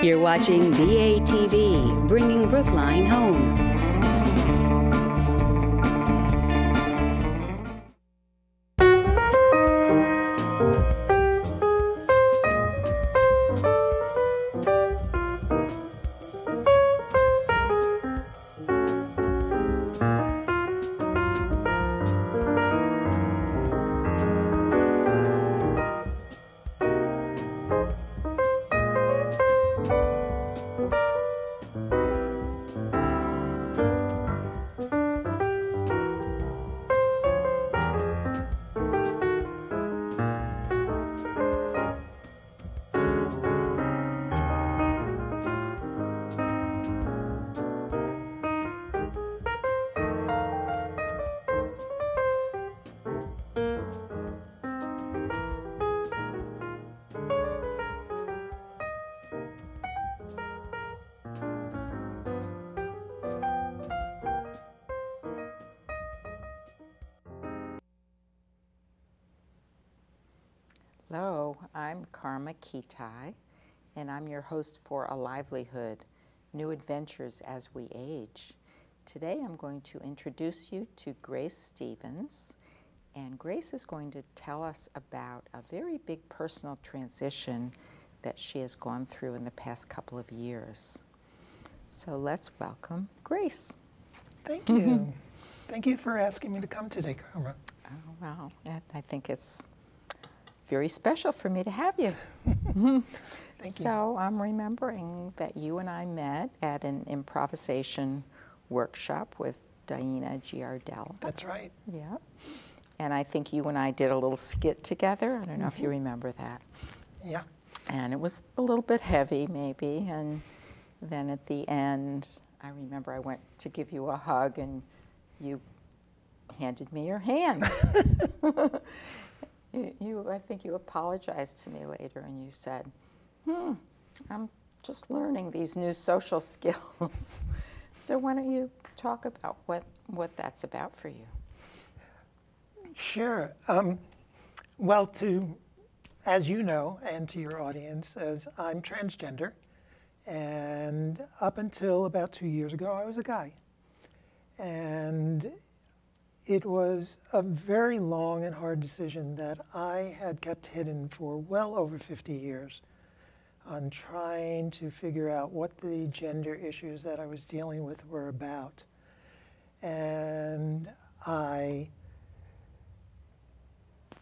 You're watching VATV, bringing Brookline home. Hello, I'm Karma Kitai, and I'm your host for Alivelihood, New Adventures as We Age. Today I'm going to introduce you to Grace Stevens, and Grace is going to tell us about a very big personal transition that she has gone through in the past couple of years. So let's welcome Grace. Thank you. Thank you for asking me to come today, Karma. Oh, well, I think it's very special for me to have you. Thank you. So I'm remembering that you and I met at an improvisation workshop with Diana Giardella. That's right. Yeah. And I think you and I did a little skit together. I don't know if you remember that. Yeah. And it was a little bit heavy, maybe. And then at the end, I remember I went to give you a hug, and you handed me your hand. I think you apologized to me later, and you said, I'm just learning these new social skills. So why don't you talk about what that's about for you? Sure. Well, as you know, and to your audience, as I'm transgender, and up until about 2 years ago, I was a guy. And it was a very long and hard decision that I had kept hidden for well over 50 years on trying to figure out what the gender issues that I was dealing with were about. And I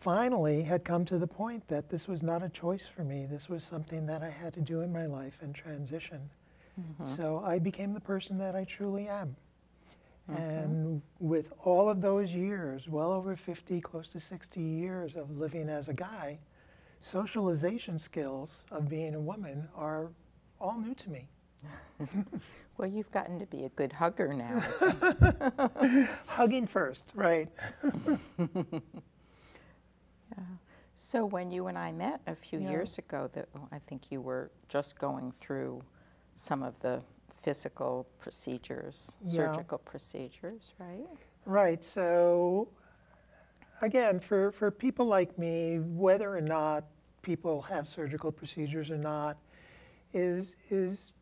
finally had come to the point that this was not a choice for me. This was something that I had to do in my life and transition. So I became the person that I truly am. And with all of those years, well over 50, close to 60 years of living as a guy, socialization skills of being a woman are all new to me. Well, you've gotten to be a good hugger now. Hugging first, right. Yeah. So when you and I met a few years ago, I think you were just going through some of the physical procedures, surgical procedures, right? Right. So again, for people like me, whether or not people have surgical procedures or not is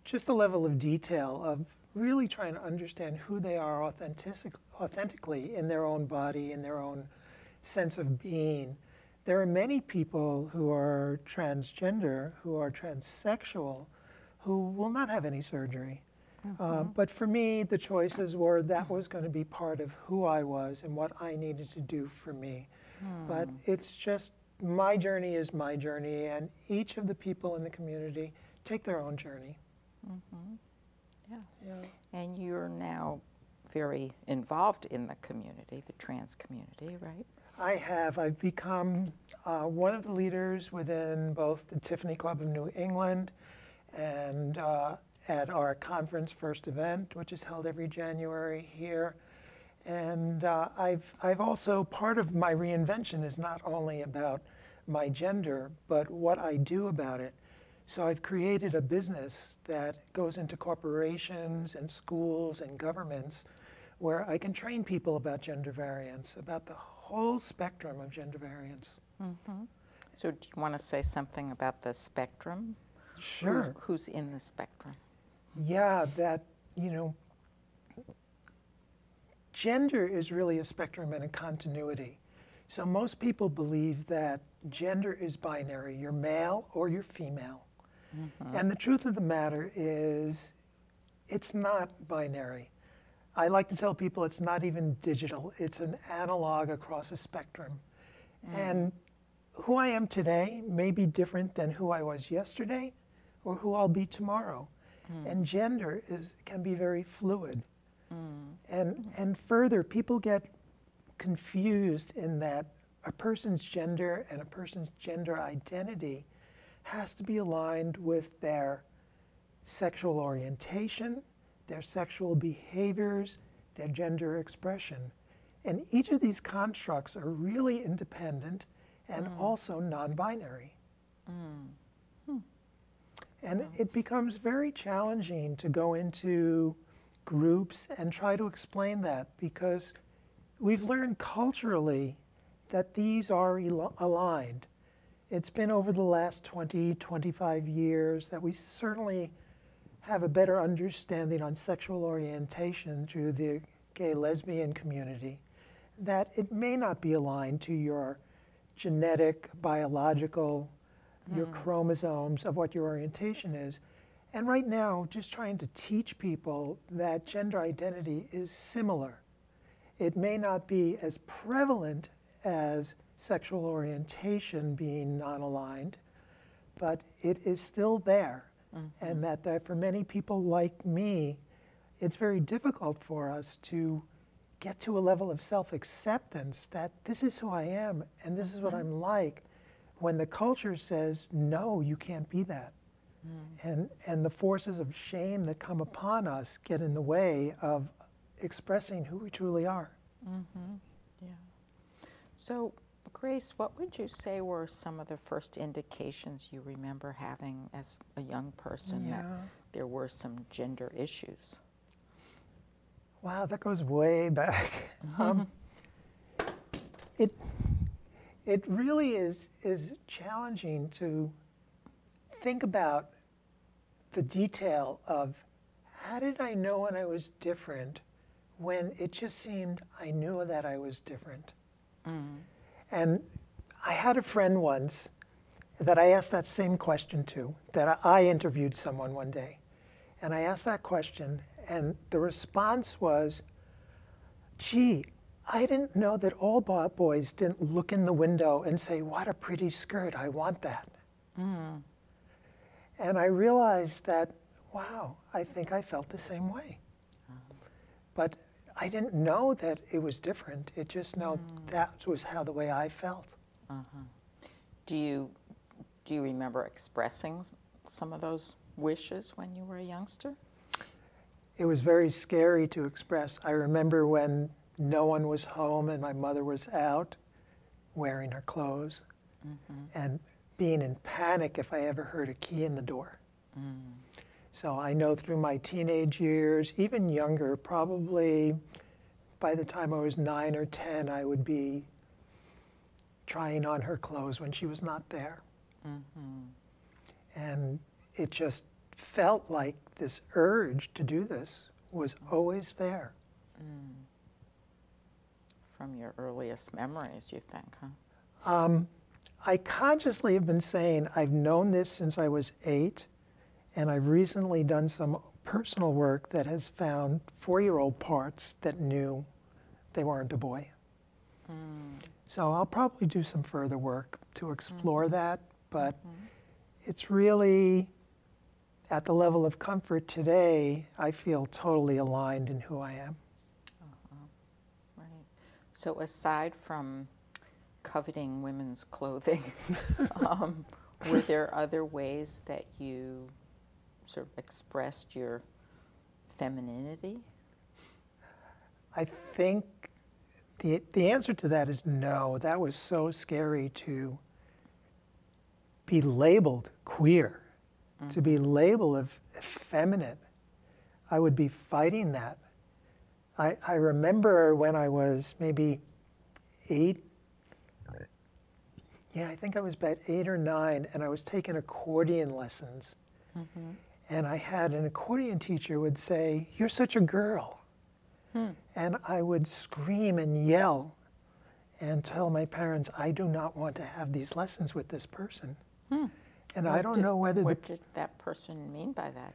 just a level of detail of really trying to understand who they are authentically in their own body, in their own sense of being. There are many people who are transgender, who are transsexual, who will not have any surgery. But for me, the choices were that was going to be part of who I was and what I needed to do for me. But it's just, my journey is my journey, and each of the people in the community take their own journey. Yeah. And you're now very involved in the community, the trans community, right? I've become one of the leaders within both the Tiffany Club of New England and at our conference first event, which is held every January here. And I've also, part of my reinvention is not only about my gender, but what I do about it. So I've created a business that goes into corporations and schools and governments where I can train people about gender variance, about the whole spectrum of gender variance. So do you want to say something about the spectrum? Sure. Who's in the spectrum? Yeah, that, you know, gender is really a spectrum and a continuity. So most people believe that gender is binary. You're male or you're female. And the truth of the matter is it's not binary. I like to tell people it's not even digital. It's an analog across a spectrum. And who I am today may be different than who I was yesterday or who I'll be tomorrow. And gender can be very fluid. And further, people get confused in that a person's gender and a person's gender identity has to be aligned with their sexual orientation, their sexual behaviors, their gender expression. And each of these constructs are really independent and also non-binary. And it becomes very challenging to go into groups and try to explain that, because we've learned culturally that these are aligned. It's been over the last 20, 25 years that we certainly have a better understanding on sexual orientation through the gay lesbian community, that it may not be aligned to your genetic, biological, your chromosomes of what your orientation is. And right now, just trying to teach people that gender identity is similar. It may not be as prevalent as sexual orientation being non-aligned, but it is still there. And that for many people like me, it's very difficult for us to get to a level of self-acceptance that this is who I am and this is what I'm like, when the culture says, no, you can't be that. And the forces of shame that come upon us get in the way of expressing who we truly are. Yeah. So, Grace, what would you say were some of the first indications you remember having as a young person that there were some gender issues? Wow, that goes way back. It really is challenging to think about the detail of how did I know when I was different when it just seemed I knew that I was different. And I had a friend once that I asked that same question to, that I interviewed someone one day. And I asked that question, and the response was, gee, I didn't know that all boys didn't look in the window and say, what a pretty skirt, I want that. And I realized that, wow, I think I felt the same way. But I didn't know that it was different. It just know that was how the way I felt. Do you remember expressing some of those wishes when you were a youngster? It was very scary to express. I remember when no one was home and my mother was out wearing her clothes and being in panic if I ever heard a key in the door. So I know through my teenage years, even younger, probably by the time I was 9 or 10, I would be trying on her clothes when she was not there. And it just felt like this urge to do this was always there. From your earliest memories, you think, huh? I consciously have been saying I've known this since I was 8, and I've recently done some personal work that has found 4-year-old parts that knew they weren't a boy. So I'll probably do some further work to explore that, but it's really, at the level of comfort today, I feel totally aligned in who I am. Right. So aside from coveting women's clothing, were there other ways that you sort of expressed your femininity? I think the answer to that is no. That was so scary to be labeled queer, to be labeled effeminate. I would be fighting that. I remember when I was maybe 8, I think I was about 8 or 9, and I was taking accordion lessons. And I had an accordion teacher who would say, "You're such a girl." And I would scream and yell and tell my parents, "I do not want to have these lessons with this person." And I don't know whether what did that person mean by that?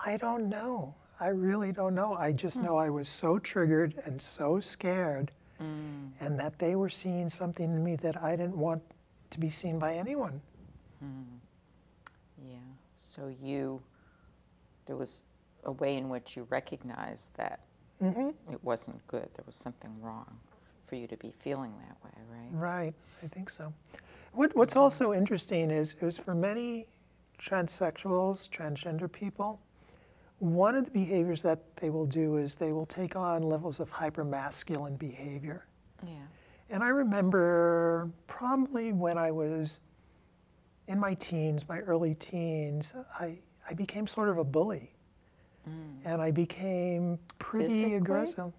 I don't know. I really don't know. I just know I was so triggered and so scared, and that they were seeing something in me that I didn't want to be seen by anyone. Yeah. So there was a way in which you recognized that it wasn't good. There was something wrong for you to be feeling that way, right? Right. I think so. What's also interesting is for many transsexuals, transgender people, one of the behaviors that they will do is they will take on levels of hypermasculine behavior. Yeah. And I remember probably when I was in my teens, my early teens, I became sort of a bully. And I became pretty Physically? aggressive.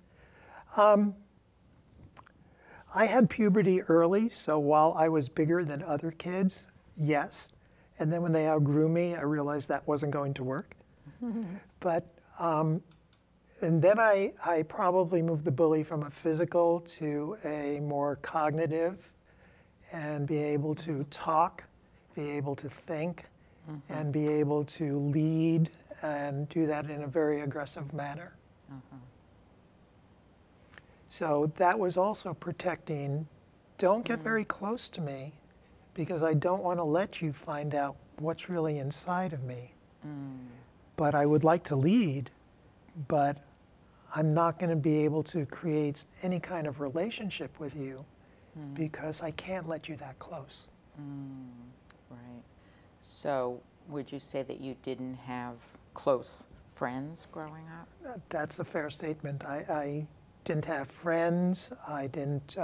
I had puberty early, so while I was bigger than other kids, yes. And then when they outgrew me, I realized that wasn't going to work. But, and then I probably moved the bully from a physical to a more cognitive, and be able to talk, be able to think, and be able to lead and do that in a very aggressive manner. So that was also protecting, don't get very close to me, because I don't want to let you find out what's really inside of me. But I would like to lead, but I'm not going to be able to create any kind of relationship with you because I can't let you that close. Right. So would you say that you didn't have close friends growing up? That's a fair statement. I didn't have friends. I didn't,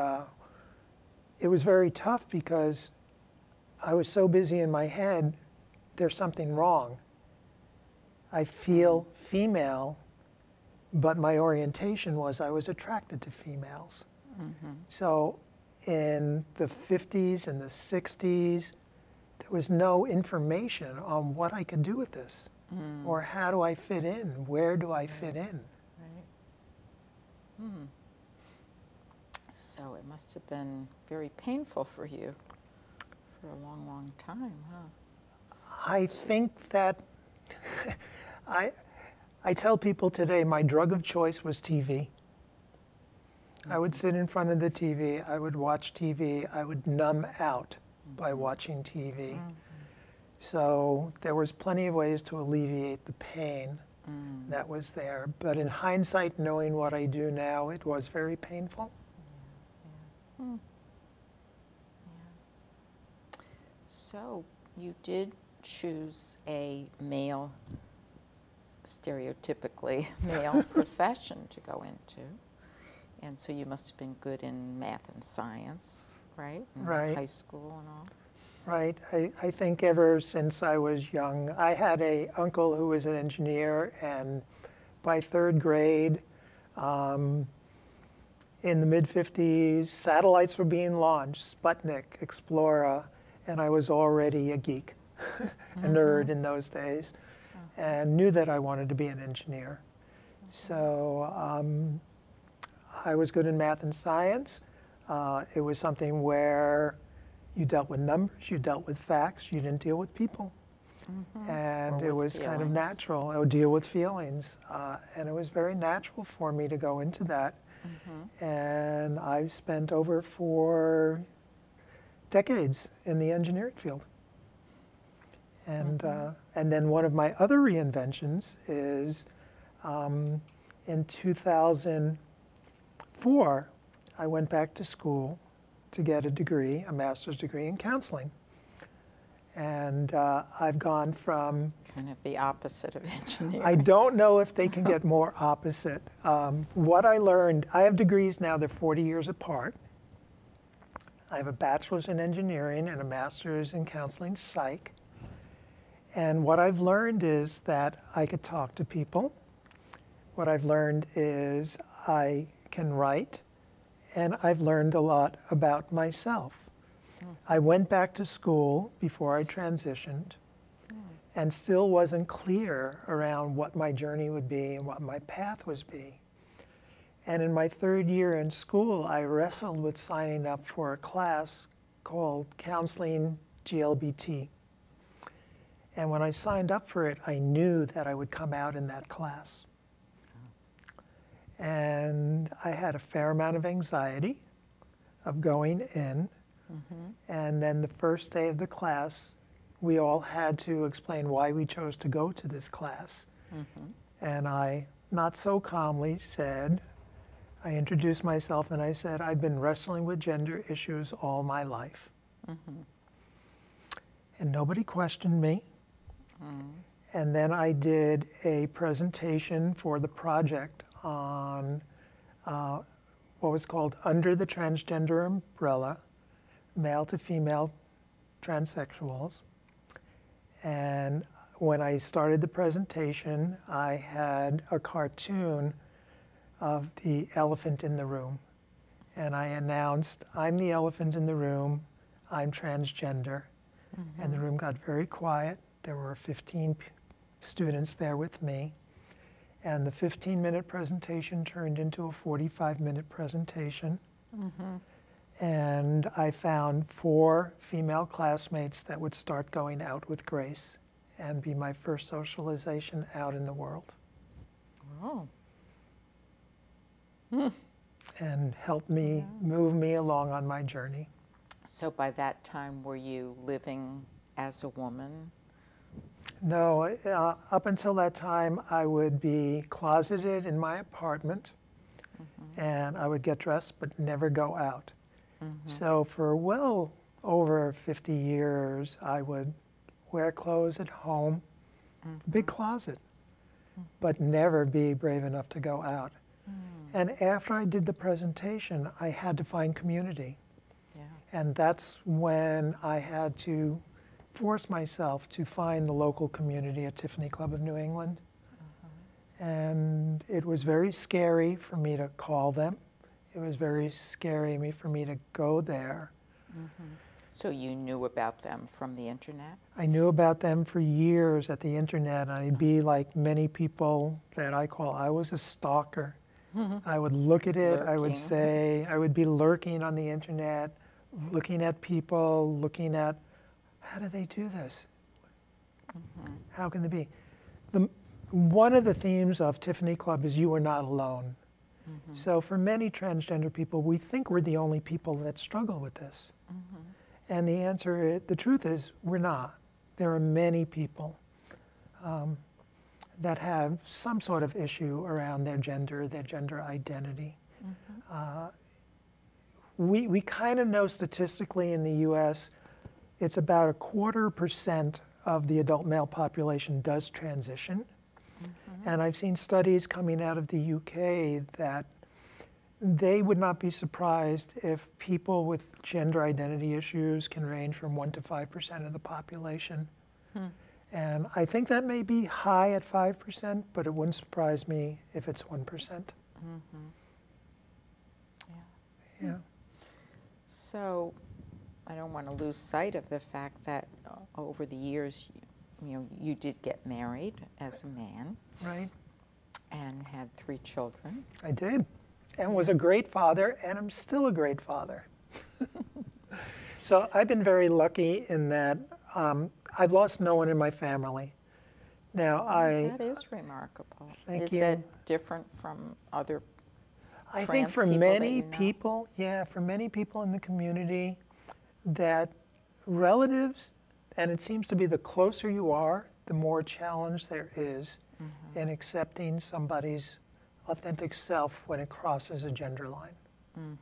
it was very tough because I was so busy in my head, there's something wrong. I feel female, but my orientation was I was attracted to females. So in the 50s and the 60s, there was no information on what I could do with this, or how do I fit in, where do I fit in. So it must have been very painful for you for a long, long time, huh? I think that I tell people today my drug of choice was TV. I would sit in front of the TV, I would watch TV, I would numb out by watching TV. So there was plenty of ways to alleviate the pain that was there. But in hindsight, knowing what I do now, it was very painful. So you did choose a male, stereotypically male profession to go into. And so you must have been good in math and science, right? In Right. high school and all. Right. I think ever since I was young, I had an uncle who was an engineer, and by third grade, in the mid-50s, satellites were being launched, Sputnik, Explorer, and I was already a geek, a nerd in those days, and knew that I wanted to be an engineer. So I was good in math and science. It was something where you dealt with numbers, you dealt with facts, you didn't deal with people. And Or it with was kind of feelings. natural. I would deal with feelings. And it was very natural for me to go into that. And I've spent over 4 decades in the engineering field. And then one of my other reinventions is in 2004, I went back to school to get a degree, a master's degree in counseling. And I've gone from... Kind of the opposite of engineering. I don't know if they can get more opposite. What I learned, I have degrees now, they're 40 years apart. I have a bachelor's in engineering and a master's in counseling psych. And what I've learned is that I could talk to people. What I've learned is I can write. And I've learned a lot about myself. I went back to school before I transitioned, and still wasn't clear around what my journey would be and what my path was be. And in my 3rd year in school, I wrestled with signing up for a class called Counseling GLBT. And when I signed up for it, I knew that I would come out in that class. And I had a fair amount of anxiety of going in. And then the first day of the class, we all had to explain why we chose to go to this class. And I, not so calmly, said, I introduced myself and I said, I've been wrestling with gender issues all my life. And nobody questioned me. And then I did a presentation for the project on what was called Under the Transgender Umbrella, Male to Female Transsexuals. And when I started the presentation, I had a cartoon of the elephant in the room. And I announced, I'm the elephant in the room, I'm transgender. And the room got very quiet. There were 15 students there with me. And the 15-minute presentation turned into a 45-minute presentation. And I found 4 female classmates that would start going out with Grace and be my first socialization out in the world. Oh. And help me, move me along on my journey. So by that time, were you living as a woman? No, up until that time, I would be closeted in my apartment, and I would get dressed but never go out. So for well over 50 years, I would wear clothes at home, big closet, but never be brave enough to go out. And after I did the presentation, I had to find community. And that's when I had to force myself to find the local community at Tiffany Club of New England. And it was very scary for me to call them. It was very scary for me to go there. So you knew about them from the internet? I knew about them for years at the internet. I'd be like many people that I call, I was a stalker. I would look at it, I would say, I would be lurking on the internet, looking at people, looking at, how do they do this? How can they be? One of the themes of Tiffany Club is you are not alone. So for many transgender people, we think we're the only people that struggle with this. And the answer, the truth is, we're not. There are many people that have some sort of issue around their gender identity. We kind of know statistically in the US, it's about 1/4% of the adult male population does transition. And I've seen studies coming out of the UK that they would not be surprised if people with gender identity issues can range from 1% to 5% of the population. And I think that may be high at 5%, but it wouldn't surprise me if it's 1%. Yeah. So I don't want to lose sight of the fact that over the years, you did get married as a man. Right. And had 3 children. I did. And was a great father, and I'm still a great father. So I've been very lucky in that I've lost no one in my family. Now That is remarkable. Thank is you. that different from other I think for people many that you know? people, for many people in the community, that relatives, and it seems to be the closer you are, the more challenge there is in accepting somebody's authentic self when it crosses a gender line.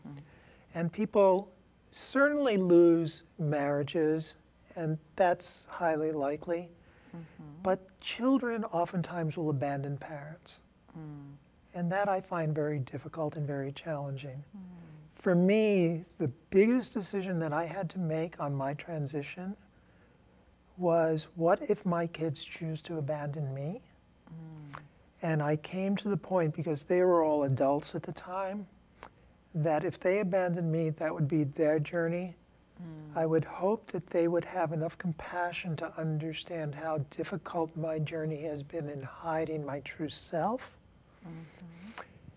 And people certainly lose marriages, and that's highly likely, but children oftentimes will abandon parents. And that I find very difficult and very challenging. For me, the biggest decision that I had to make on my transition was, what if my kids choose to abandon me? And I came to the point, because they were all adults at the time, that if they abandoned me, that would be their journey. I would hope that they would have enough compassion to understand how difficult my journey has been in hiding my true self.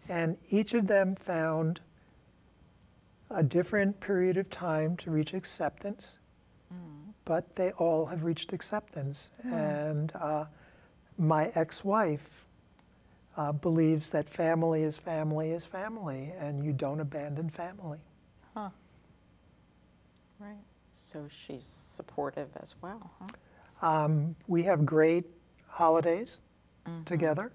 And each of them found a different period of time to reach acceptance, but they all have reached acceptance. And my ex-wife believes that family is family is family, and you don't abandon family. Huh. Right. So she's supportive as well, huh? We have great holidays together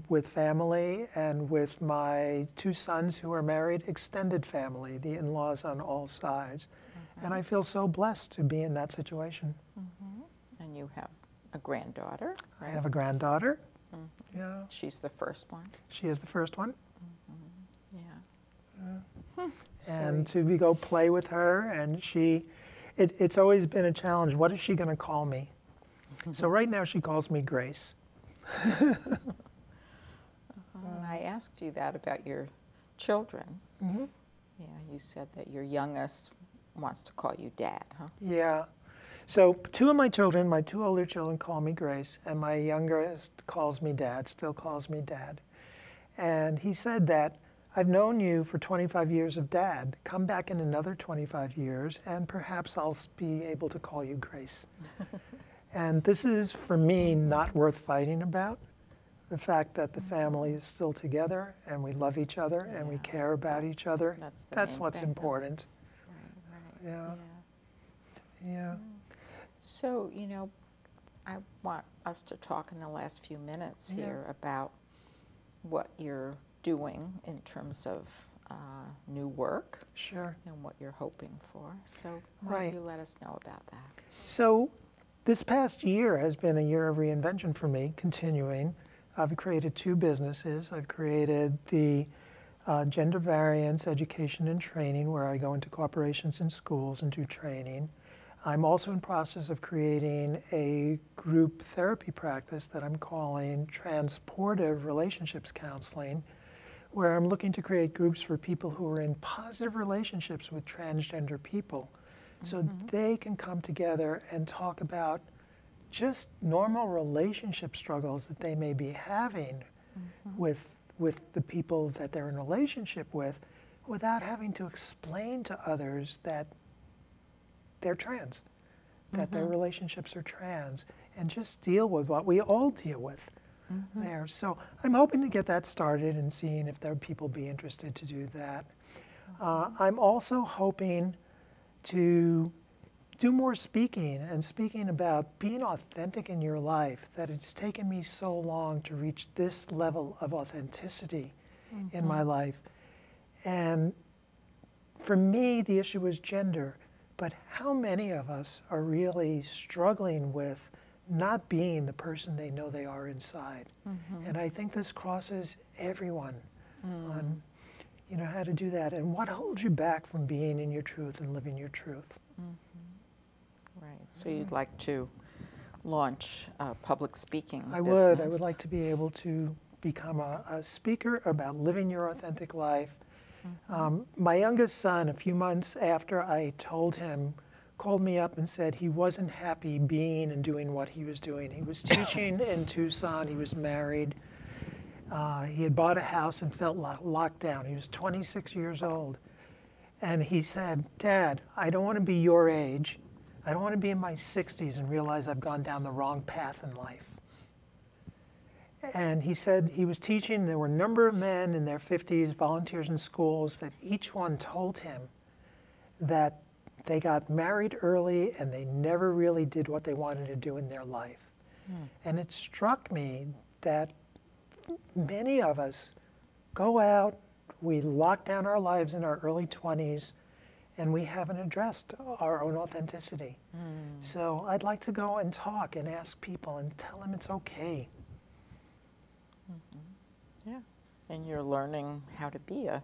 with family and with my two sons who are married, extended family, the in-laws on all sides. And I feel so blessed to be in that situation. And you have a granddaughter, I right? have a granddaughter. Yeah, She's the first one. she is the first one. Yeah. And to go play with her, and it's always been a challenge. What is she going to call me? So right now she calls me Grace. And I asked you that about your children. Yeah, you said that your youngest wants to call you Dad, huh? Yeah. So two of my children, my two older children, call me Grace, and my youngest calls me Dad, still calls me Dad. And he said that, I've known you for 25 years of Dad. Come back in another 25 years, and perhaps I'll be able to call you Grace. And this is, for me, not worth fighting about. The fact that the family is still together, and we love each other, and we care about each other. That's what's important. Right. Yeah. Yeah. So, you know, I want us to talk in the last few minutes here about what you're doing in terms of new work. Sure. And what you're hoping for. So why don't you let us know about that? So this past year has been a year of reinvention for me, continuing. I've created two businesses. I've created the Gender Variance Education and Training, where I go into corporations and schools and do training. I'm also in process of creating a group therapy practice that I'm calling Transportive Relationships Counseling, where I'm looking to create groups for people who are in positive relationships with transgender people, so they can come together and talk about just normal relationship struggles that they may be having with the people that they're in a relationship with, without having to explain to others that they're trans, that their relationships are trans, and just deal with what we all deal with there. So I'm hoping to get that started and seeing if there are people be interested to do that. I'm also hoping to do more speaking, and speaking about being authentic in your life, that it's taken me so long to reach this level of authenticity in my life. And for me, the issue is gender, but how many of us are really struggling with not being the person they know they are inside? And I think this crosses everyone on, you know, how to do that, and what holds you back from being in your truth and living your truth. Right. So you'd like to launch a public speaking I business. would like to be able to become a speaker about living your authentic life. My youngest son, a few months after I told him, called me up and said he wasn't happy being and doing what he was doing. He was teaching in Tucson. He was married. He had bought a house and felt locked down. He was 26 years old. And he said, Dad, I don't want to be your age. I don't want to be in my 60s and realize I've gone down the wrong path in life. And he said he was teaching. There were a number of men in their 50s, volunteers in schools, that each one told him that they got married early and they never really did what they wanted to do in their life. And it struck me that many of us go out, we lock down our lives in our early 20s, and we haven't addressed our own authenticity. So I'd like to go and talk and ask people and tell them it's okay. Yeah. And you're learning how to be a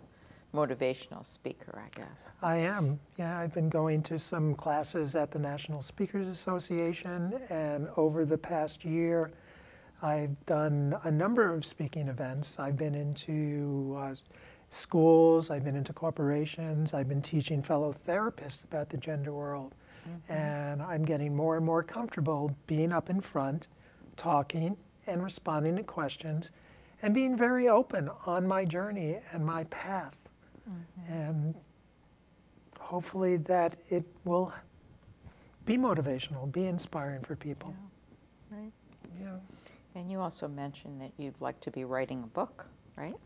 motivational speaker, I guess. I am. Yeah, I've been going to some classes at the National Speakers Association, and over the past year, I've done a number of speaking events. I've been into schools, I've been into corporations, I've been teaching fellow therapists about the gender world. And I'm getting more and more comfortable being up in front, talking and responding to questions, and being very open on my journey and my path. And hopefully that it will be motivational, be inspiring for people. Yeah. Right. Yeah. And you also mentioned that you'd like to be writing a book, right?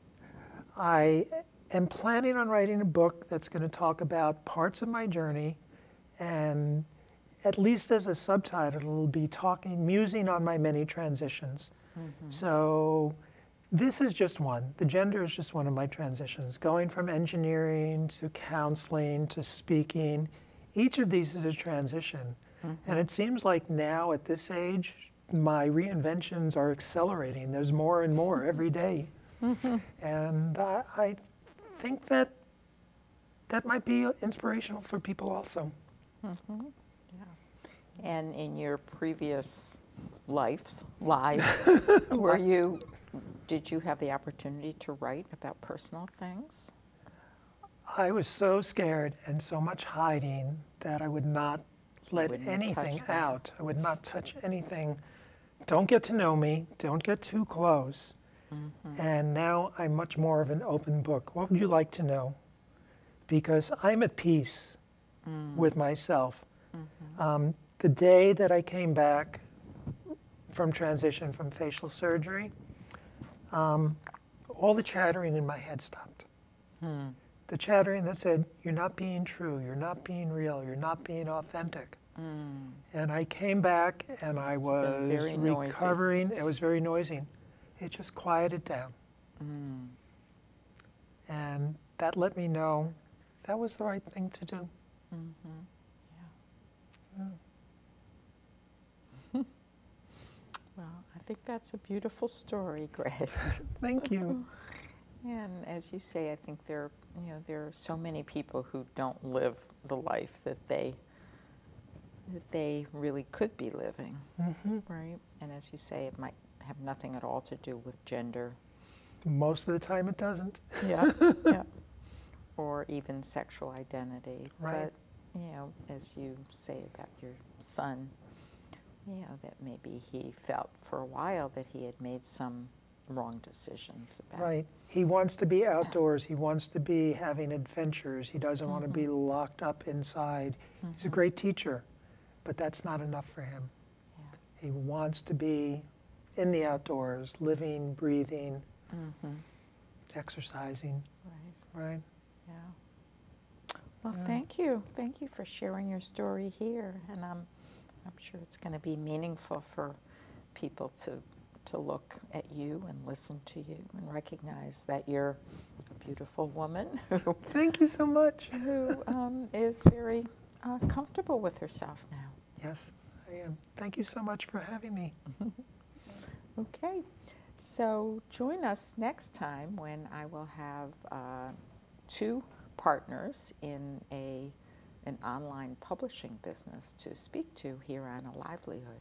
I am planning on writing a book that's going to talk about parts of my journey, and at least as a subtitle, it'll be musing on my many transitions. So this is just one. The gender is just one of my transitions. Going from engineering to counseling to speaking, each of these is a transition. And it seems like now at this age, my reinventions are accelerating. There's more and more every day. And I think that that might be inspirational for people also. Yeah. And in your previous lives, did you have the opportunity to write about personal things? I was so scared and so much hiding that I would not let anything out. I would not touch anything. Don't get to know me. Don't get too close. And now I'm much more of an open book. What would you like to know? Because I'm at peace with myself. The day that I came back from transition from facial surgery, all the chattering in my head stopped. The chattering that said, you're not being true, you're not being real, you're not being authentic. And I came back and I was recovering. It was very noisy. It just quieted down. And that let me know that was the right thing to do. Yeah. Well, I think that's a beautiful story, Grace. Thank you. And as you say, I think there are so many people who don't live the life that they really could be living, right? And as you say, it might have nothing at all to do with gender. Most of the time it doesn't. Yeah. Or even sexual identity. Right. But, as you say about your son, that maybe he felt for a while that he had made some wrong decisions about. Right. He wants to be outdoors. He wants to be having adventures. He doesn't want to be locked up inside. He's a great teacher, but that's not enough for him. He wants to be in the outdoors, living, breathing, exercising. Right. Yeah. Well, thank you. Thank you for sharing your story here. And I'm sure it's going to be meaningful for people to look at you and listen to you and recognize that you're a beautiful woman who Thank you so much. who is very comfortable with herself now. Yes, I am. Thank you so much for having me. Okay, so join us next time when I will have two partners in an online publishing business to speak to here on Alivelihood.